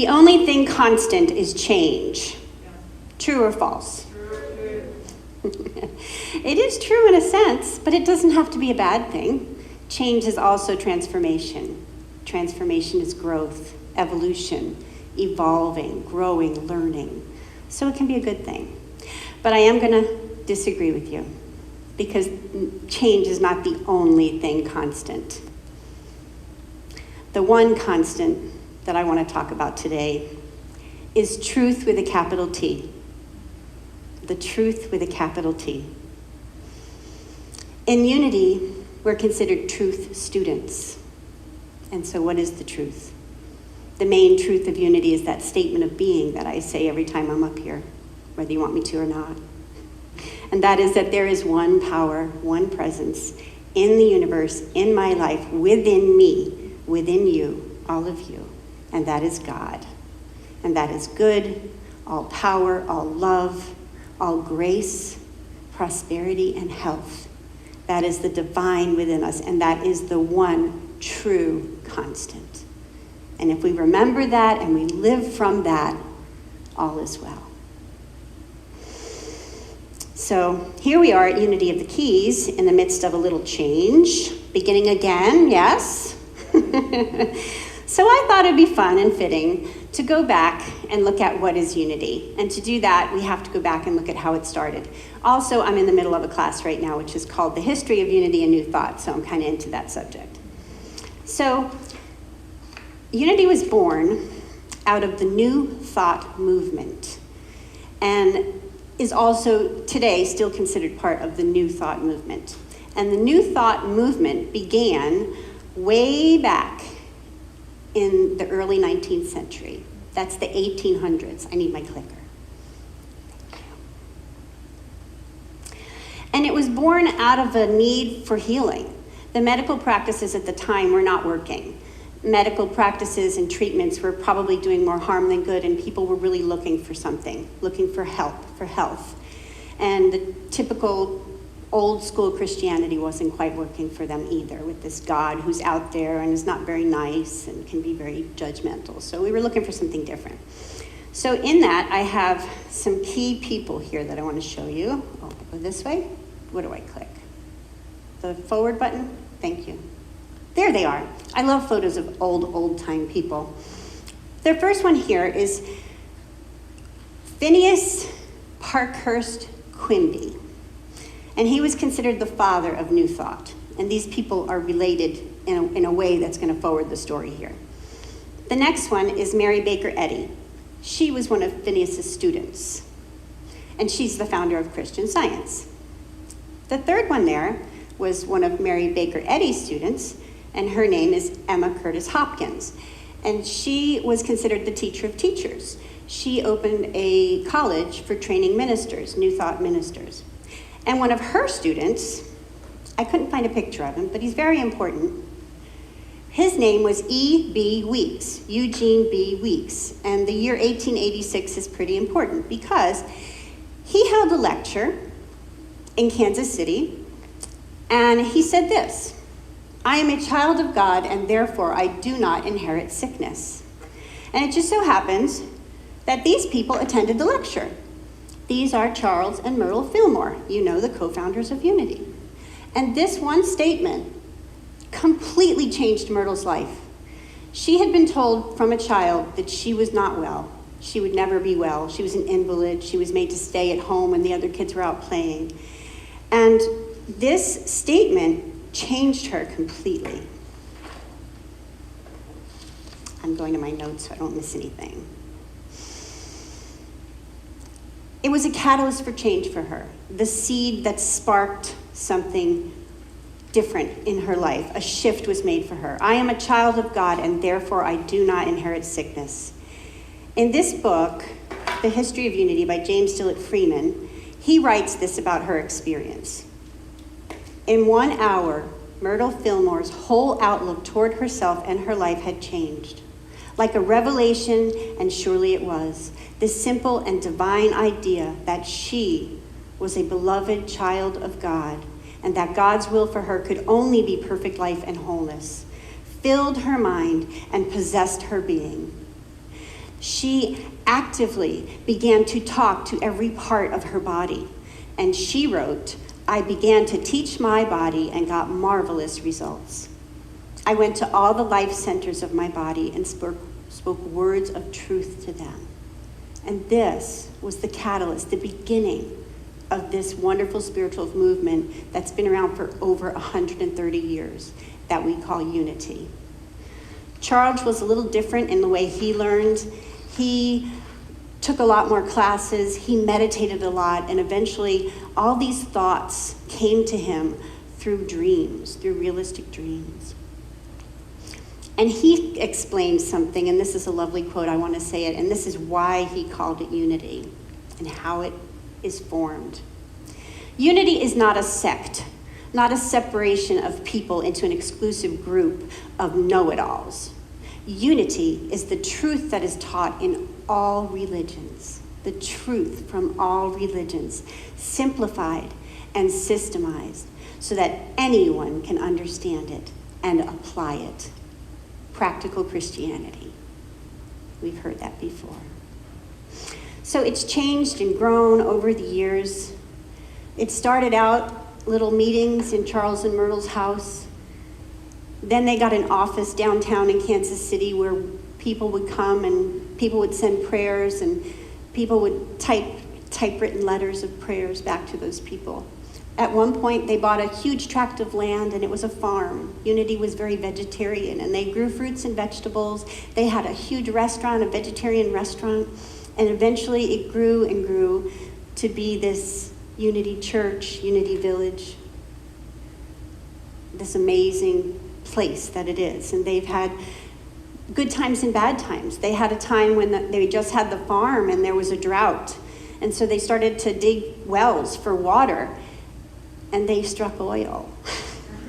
The only thing constant is change. True or false? It is true in a sense, but it doesn't have to be a bad thing. Change is also transformation. Transformation is growth, evolution, evolving, growing, learning. So it can be a good thing. But I am going to disagree with you, because change is not the only thing constant. The one constant that I want to talk about today is truth with a capital T. The truth with a capital T. In Unity, we're considered truth students. And so what is the truth? The main truth of Unity is that statement of being that I say every time I'm up here, whether you want me to or not. And that is that there is one power, one presence in the universe, in my life, within me, within you, all of you. And that is God. And that is good, all power, all love, all grace, prosperity, and health. That is the divine within us, and that is the one true constant. And if we remember that and we live from that, all is well. So here we are at Unity of the Keys in the midst of a little change, beginning again, yes? So I thought it'd be fun and fitting to go back and look at what is Unity. And to do that, we have to go back and look at how it started. Also, I'm in the middle of a class right now, which is called The History of Unity and New Thought, so I'm kind of into that subject. So, Unity was born out of the New Thought movement, and is also today still considered part of the New Thought movement. And the New Thought movement began way back in the early 19th century. That's the 1800s. I need my clicker. Thank you. And it was born out of a need for healing. The medical practices at the time were not working. Medical practices and treatments were probably doing more harm than good, and people were really looking for something, looking for help, for health. And the typical old school Christianity wasn't quite working for them either, with this God who's out there and is not very nice and can be very judgmental. So we were looking for something different. So in that, I have some key people here that I want to show you. Oh, go this way. What do I click? The forward button? Thank you. There they are. I love photos of old-time people. The first one here is Phineas Parkhurst Quimby. And he was considered the father of New Thought. And these people are related in a way that's going to forward the story here. The next one is Mary Baker Eddy. She was one of Phineas's students. And she's the founder of Christian Science. The third one there was one of Mary Baker Eddy's students, and her name is Emma Curtis Hopkins. And she was considered the teacher of teachers. She opened a college for training ministers, New Thought ministers. And one of her students, I couldn't find a picture of him, but he's very important. His name was E.B. Weeks, Eugene B. Weeks. And the year 1886 is pretty important because he held a lecture in Kansas City, and he said this: "I am a child of God, and therefore I do not inherit sickness." And it just so happens that these people attended the lecture. These are Charles and Myrtle Fillmore, you know, the co-founders of Unity. And this one statement completely changed Myrtle's life. She had been told from a child that she was not well. She would never be well. She was an invalid. She was made to stay at home when the other kids were out playing. And this statement changed her completely. I'm going to my notes so I don't miss anything. It was a catalyst for change for her, the seed that sparked something different in her life. A shift was made for her. I am a child of God, and therefore I do not inherit sickness. In this book, The History of Unity by James Dillett Freeman, he writes this about her experience. In 1 hour, Myrtle Fillmore's whole outlook toward herself and her life had changed. Like a revelation, and surely it was, this simple and divine idea that she was a beloved child of God and that God's will for her could only be perfect life and wholeness, filled her mind and possessed her being. She actively began to talk to every part of her body. And she wrote, "I began to teach my body and got marvelous results. I went to all the life centers of my body and spoke words of truth to them." And this was the catalyst, the beginning of this wonderful spiritual movement that's been around for over 130 years that we call Unity. Charles was a little different in the way he learned. He took a lot more classes, he meditated a lot, and eventually all these thoughts came to him through dreams, through realistic dreams. And he explained something, and this is a lovely quote, I want to say it, and this is why he called it unity and how it is formed. Unity is not a sect, not a separation of people into an exclusive group of know-it-alls. Unity is the truth that is taught in all religions, the truth from all religions, simplified and systemized so that anyone can understand it and apply it. Practical Christianity. We've heard that before. So it's changed and grown over the years. It started out little meetings in Charles and Myrtle's house. Then they got an office downtown in Kansas City where people would come and people would send prayers and people would typewritten letters of prayers back to those people. At one point, they bought a huge tract of land, and it was a farm. Unity was very vegetarian, and they grew fruits and vegetables. They had a huge restaurant, a vegetarian restaurant, and eventually it grew and grew to be this Unity Church, Unity Village, this amazing place that it is. And they've had good times and bad times. They had a time when they just had the farm, and there was a drought. And so they started to dig wells for water. And they struck oil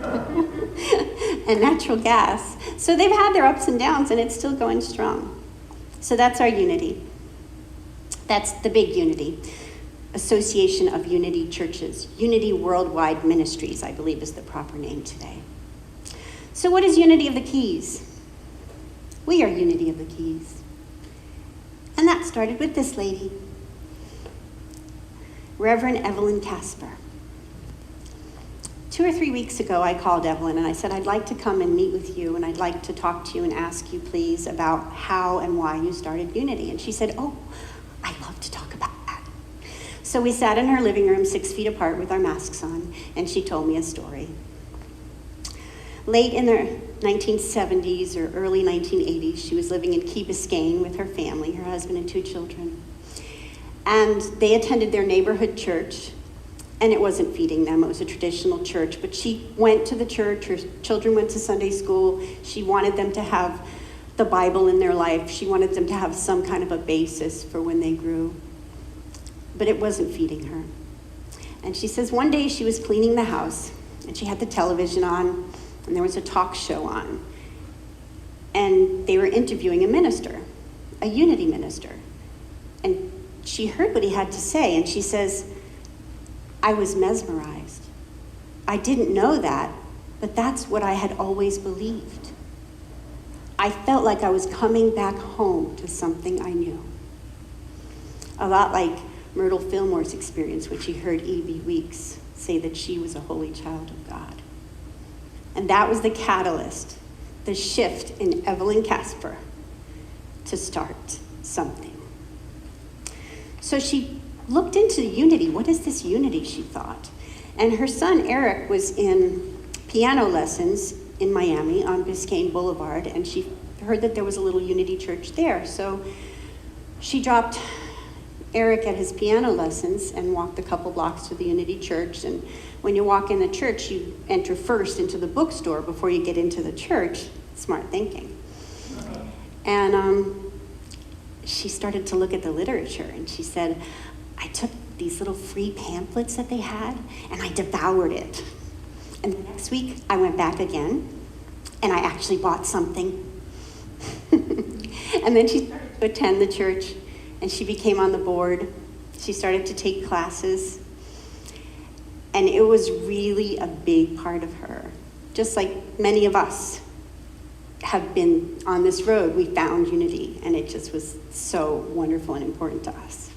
and natural gas. So they've had their ups and downs, and it's still going strong. So that's our unity. That's the big unity. Association of Unity Churches. Unity Worldwide Ministries, I believe, is the proper name today. So what is Unity of the Keys? We are Unity of the Keys. And that started with this lady, Reverend Evelyn Casper. 2 or 3 weeks ago, I called Evelyn and I said, "I'd like to come and meet with you, and I'd like to talk to you and ask you, please, about how and why you started Unity." And she said, "Oh, I'd love to talk about that." So we sat in her living room 6 feet apart with our masks on, and she told me a story. Late in the 1970s or early 1980s, she was living in Key Biscayne with her family, her husband and 2 children. And they attended their neighborhood church. And it wasn't feeding them, it was a traditional church, but she went to the church, her children went to Sunday school, she wanted them to have the Bible in their life, she wanted them to have some kind of a basis for when they grew, but it wasn't feeding her. And she says one day she was cleaning the house, and she had the television on, and there was a talk show on, and they were interviewing a minister, a Unity minister, and she heard what he had to say, and she says, "I was mesmerized. I didn't know that, but that's what I had always believed. I felt like I was coming back home to something I knew." A lot like Myrtle Fillmore's experience when she heard E.B. Weeks say that she was a holy child of God. And that was the catalyst, the shift in Evelyn Casper to start something. So she looked into Unity. What is this Unity, she thought. And her son, Eric, was in piano lessons in Miami on Biscayne Boulevard, and she heard that there was a little Unity church there. So she dropped Eric at his piano lessons and walked a couple blocks to the Unity church. And when you walk in the church, you enter first into the bookstore before you get into the church. Smart thinking. And she started to look at the literature, and she said, "I took these little free pamphlets that they had, and I devoured it. And the next week, I went back again, and I actually bought something." And then she started to attend the church, and she became on the board. She started to take classes, and it was really a big part of her, just like many of us. have been on this road, we found unity, and it just was so wonderful and important to us.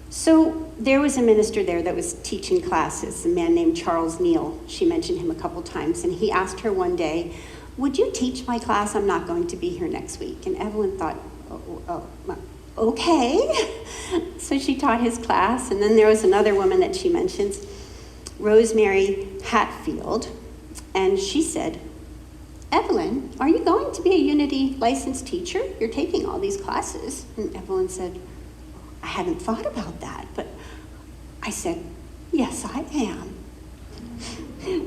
So there was a minister there that was teaching classes, a man named Charles Neal. She mentioned him a couple times, and he asked her one day, "Would you teach my class? I'm not going to be here next week." And Evelyn thought, okay. So she taught his class, and then there was another woman that she mentions, Rosemary Hatfield, and she said, "Evelyn, are you going to be a Unity licensed teacher? You're taking all these classes." And Evelyn said, "I hadn't thought about that," but I said, "Yes, I am."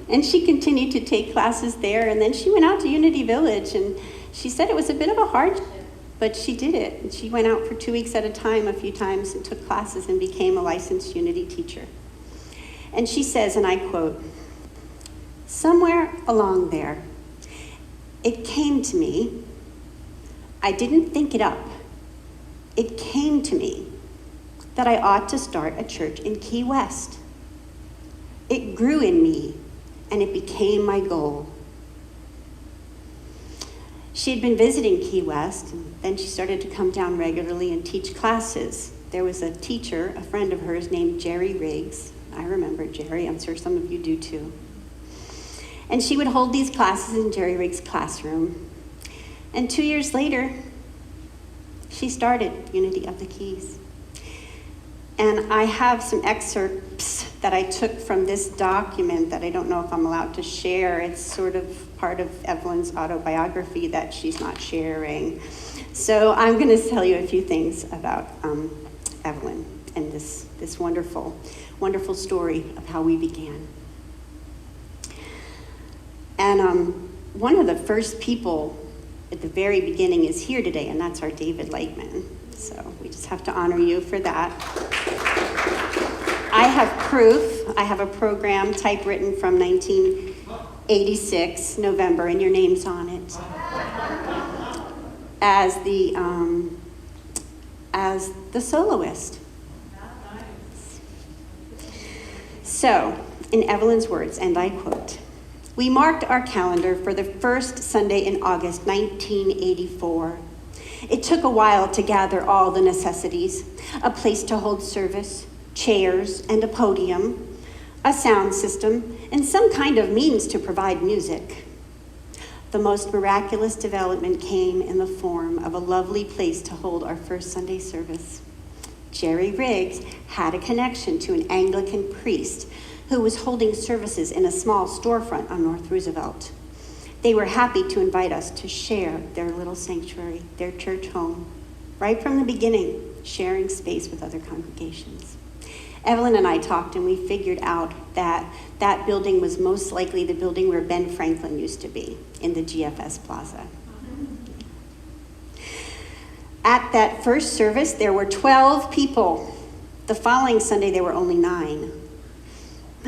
And she continued to take classes there, and then she went out to Unity Village, and she said it was a bit of a hardship, but she did it. And she went out for 2 weeks at a time, a few times, and took classes and became a licensed Unity teacher. And she says, and I quote, "Somewhere along there, it came to me, I didn't think it up, it came to me that I ought to start a church in Key West. It grew in me, and it became my goal." She had been visiting Key West, and then she started to come down regularly and teach classes. There was a teacher, a friend of hers named Jerry Riggs. I remember Jerry, I'm sure some of you do too. And she would hold these classes in Jerry Riggs' classroom. And 2 years later, she started Unity of the Keys. And I have some excerpts that I took from this document that I don't know if I'm allowed to share. It's sort of part of Evelyn's autobiography that she's not sharing. So I'm going to tell you a few things about Evelyn and this wonderful, wonderful story of how we began. And one of the first people at the very beginning is here today, and that's our David Lightman. So we just have to honor you for that. I have proof. I have a program typewritten from 1986, November, and your name's on it. As the soloist. So, in Evelyn's words, and I quote, "We marked our calendar for the first Sunday in August 1984. It took a while to gather all the necessities, a place to hold service, chairs and a podium, a sound system, and some kind of means to provide music. The most miraculous development came in the form of a lovely place to hold our first Sunday service. Jerry Riggs had a connection to an Anglican priest who was holding services in a small storefront on North Roosevelt. They were happy to invite us to share their little sanctuary, their church home, right from the beginning, sharing space with other congregations. Evelyn and I talked, and we figured out that that building was most likely the building where Ben Franklin used to be, in the GFS Plaza. At that first service, there were 12 people. The following Sunday, there were only 9.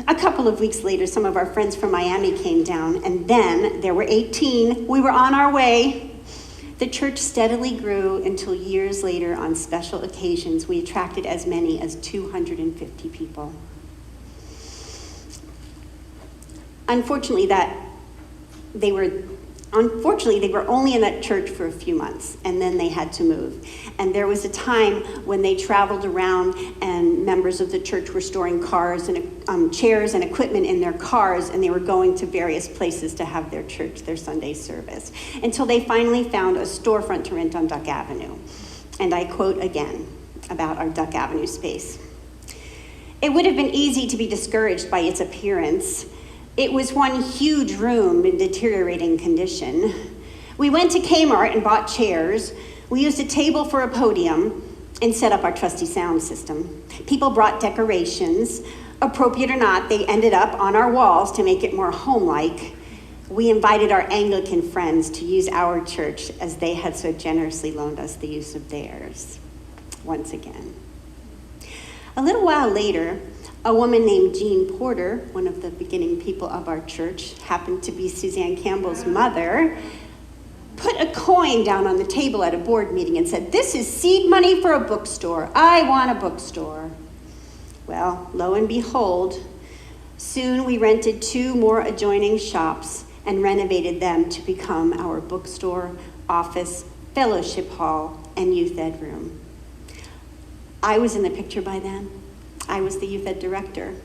A couple of weeks later, some of our friends from Miami came down, and then there were 18. We were on our way. The church steadily grew until years later, on special occasions, we attracted as many as 250 people. Unfortunately, they were only in that church for a few months, and then they had to move. And there was a time when they traveled around, and members of the church were storing cars and chairs and equipment in their cars, and they were going to various places to have their church, their Sunday service, until they finally found a storefront to rent on Duck Avenue. And I quote again about our Duck Avenue space. "It would have been easy to be discouraged by its appearance. It was one huge room in deteriorating condition. We went to Kmart and bought chairs. We used a table for a podium and set up our trusty sound system. People brought decorations. Appropriate or not, they ended up on our walls to make it more home-like. We invited our Anglican friends to use our church as they had so generously loaned us the use of theirs." Once again. A little while later, a woman named Jean Porter, one of the beginning people of our church, happened to be Suzanne Campbell's mother, put a coin down on the table at a board meeting and said, "This is seed money for a bookstore. I want a bookstore." Well, lo and behold, soon we rented 2 more adjoining shops, and renovated them to become our bookstore, office, fellowship hall, and youth ed room. I was in the picture by then. I was the youth ed director.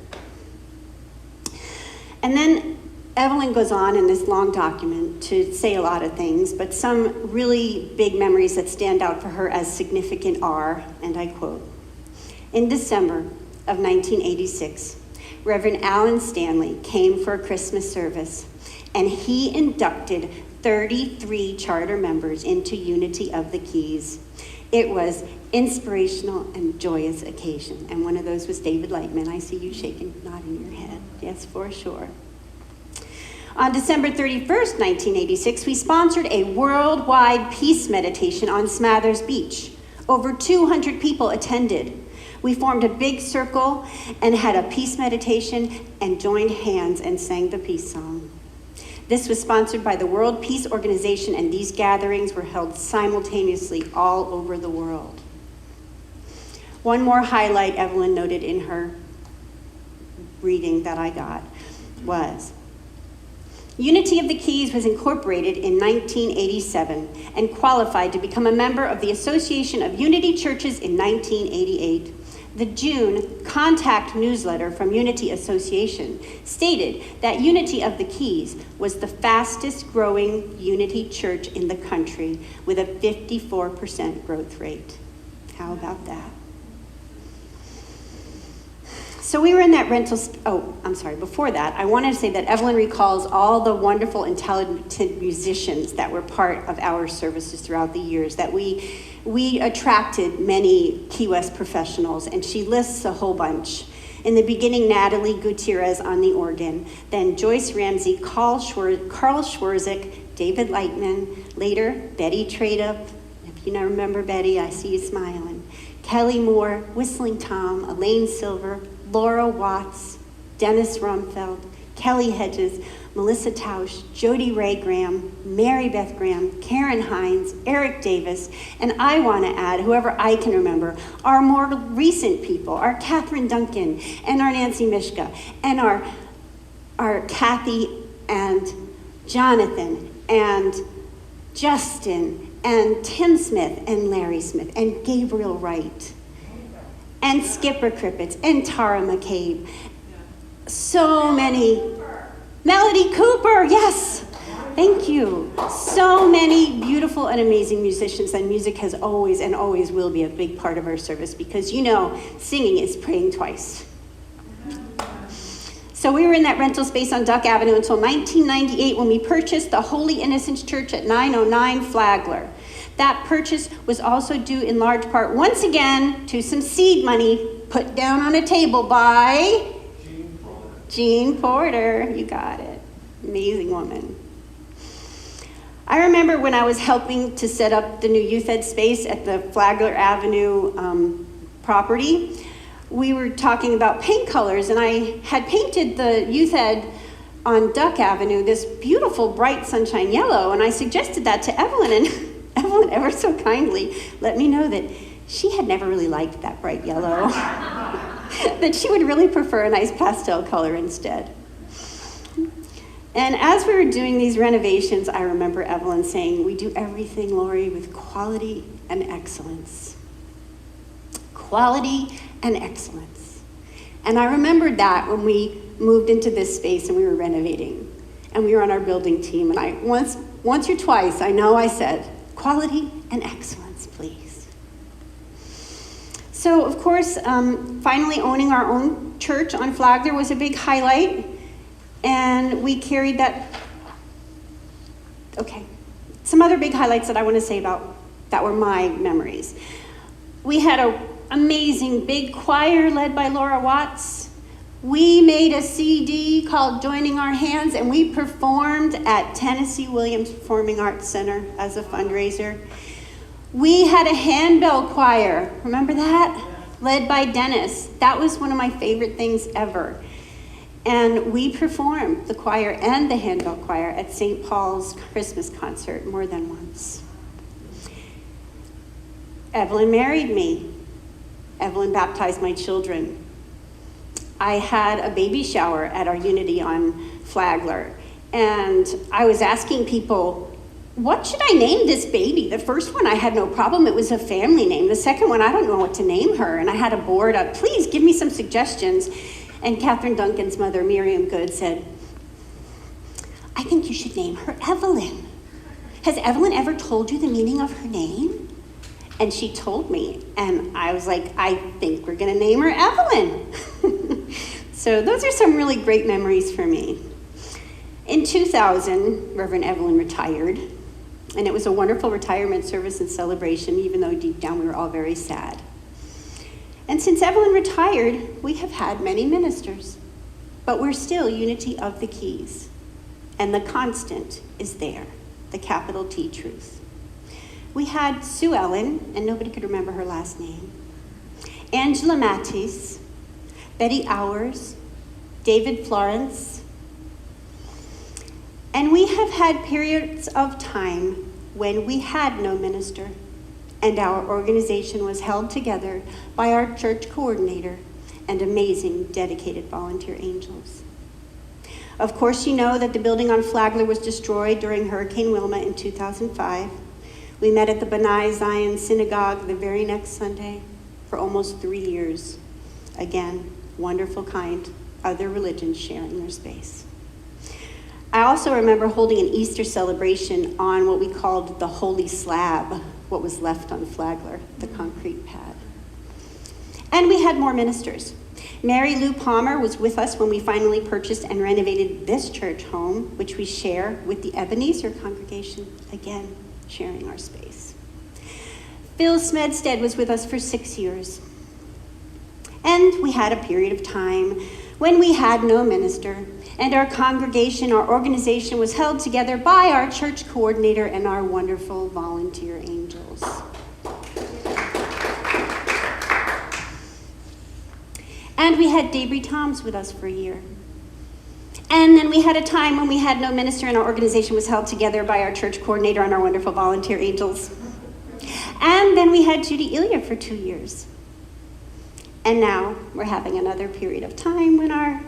And then Evelyn goes on in this long document to say a lot of things, but some really big memories that stand out for her as significant are, and I quote, "In December of 1986, Reverend Alan Stanley came for a Christmas service, and he inducted 33 charter members into Unity of the Keys. It was inspirational and joyous occasion." And one of those was David Lightman. I see you shaking, nodding your head. Yes, for sure. On December 31st, 1986, we sponsored a worldwide peace meditation on Smathers Beach. Over 200 people attended. We formed a big circle and had a peace meditation and joined hands and sang the peace song. This was sponsored by the World Peace Organization, and these gatherings were held simultaneously all over the world. One more highlight Evelyn noted in her reading that I got was, Unity of the Keys was incorporated in 1987 and qualified to become a member of the Association of Unity Churches in 1988. The June contact newsletter from Unity Association stated that Unity of the Keys was the fastest growing Unity church in the country with a 54% growth rate. How about that? So we were in that before that, I wanted to say that Evelyn recalls all the wonderful and talented musicians that were part of our services throughout the years, that we attracted many Key West professionals, and she lists a whole bunch. In the beginning, Natalie Gutierrez on the organ, then Joyce Ramsey, Carl Schwerzik, David Lightman, later Betty Tradup. If you remember Betty, I see you smiling. Kelly Moore, Whistling Tom, Elaine Silver, Laura Watts, Dennis Rumfeld, Kelly Hedges, Melissa Tausch, Jody Ray Graham, Mary Beth Graham, Karen Hines, Eric Davis, and I want to add, whoever I can remember, our more recent people, our Catherine Duncan and our Nancy Mishka, and our Kathy and Jonathan and Justin and Tim Smith and Larry Smith and Gabriel Wright and Skipper Krippitz and Tara McCabe. So many. Melody Cooper, yes. Thank you. So many beautiful and amazing musicians, and music has always and always will be a big part of our service because singing is praying twice. So we were in that rental space on Duck Avenue until 1998 when we purchased the Holy Innocents Church at 909 Flagler. That purchase was also due in large part, once again, to some seed money put down on a table by Jean Porter. You got it. Amazing woman. I remember when I was helping to set up the new youth ed space at the Flagler Avenue property, we were talking about paint colors, and I had painted the youth ed on Duck Avenue this beautiful bright sunshine yellow, and I suggested that to Evelyn, and Evelyn ever so kindly let me know that she had never really liked that bright yellow, that she would really prefer a nice pastel color instead. And as we were doing these renovations, I remember Evelyn saying, "We do everything, Lori, with quality and excellence." Quality and excellence. And I remembered that when we moved into this space and we were renovating, and we were on our building team, and I once or twice, I know I said, "Quality and excellence, please." So, of course, finally owning our own church on Flagler was a big highlight, and we carried that. Okay, some other big highlights that I want to say about that were my memories. We had an amazing big choir led by Laura Watts. We made a CD called Joining Our Hands, and we performed at Tennessee Williams Performing Arts Center as a fundraiser. We had a handbell choir, remember that? Led by Dennis. That was one of my favorite things ever. And we performed, the choir and the handbell choir, at St. Paul's Christmas concert more than once. Evelyn married me. Evelyn baptized my children. I had a baby shower at our Unity on Flagler, And I was asking people, what should I name this baby? The first one, I had no problem. It was a family name. The second one, I don't know what to name her. And I had a board up. Please give me some suggestions. And Catherine Duncan's mother, Miriam Good, said, I think you should name her Evelyn. Has Evelyn ever told you the meaning of her name? And she told me. And I was like, I think we're going to name her Evelyn. So those are some really great memories for me. In 2000, Reverend Evelyn retired, and it was a wonderful retirement service and celebration, even though deep down we were all very sad. And since Evelyn retired, we have had many ministers, but we're still Unity of the Keys, and the constant is there, the capital T truth. We had Sue Ellen, and nobody could remember her last name, Angela Mattis, Betty Hours, David Florence, and we have had periods of time when we had no minister, and our organization was held together by our church coordinator and amazing, dedicated volunteer angels. Of course, you know that the building on Flagler was destroyed during Hurricane Wilma in 2005. We met at the B'nai Zion Synagogue the very next Sunday for almost 3 years. Again, wonderful, kind, other religions sharing their space. I also remember holding an Easter celebration on what we called the Holy Slab, what was left on Flagler, the concrete pad. And we had more ministers. Mary Lou Palmer was with us when we finally purchased and renovated this church home, which we share with the Ebenezer congregation, again, sharing our space. Phil Smedstead was with us for 6 years. And we had a period of time when we had no minister, and our congregation, our organization was held together by our church coordinator and our wonderful volunteer angels. And we had Debri Toms with us for a year. And then we had a time when we had no minister and our organization was held together by our church coordinator and our wonderful volunteer angels. And then we had Judy Ilya for 2 years. And now we're having another period of time when our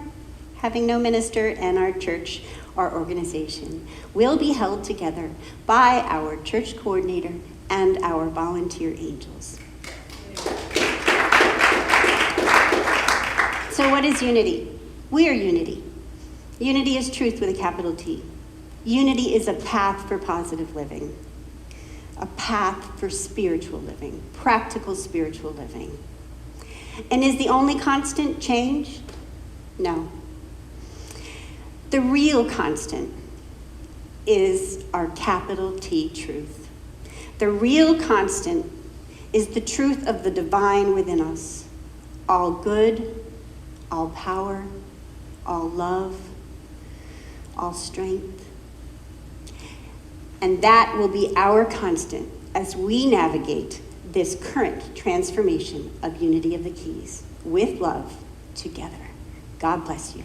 having no minister and our church, our organization, will be held together by our church coordinator and our volunteer angels. So what is unity? We are unity. Unity is truth with a capital T. Unity is a path for positive living, a path for spiritual living, practical spiritual living. And is the only constant change? No. The real constant is our capital T truth. The real constant is the truth of the divine within us. All good, all power, all love, all strength. And that will be our constant as we navigate this current transformation of Unity of the Keys with love together. God bless you.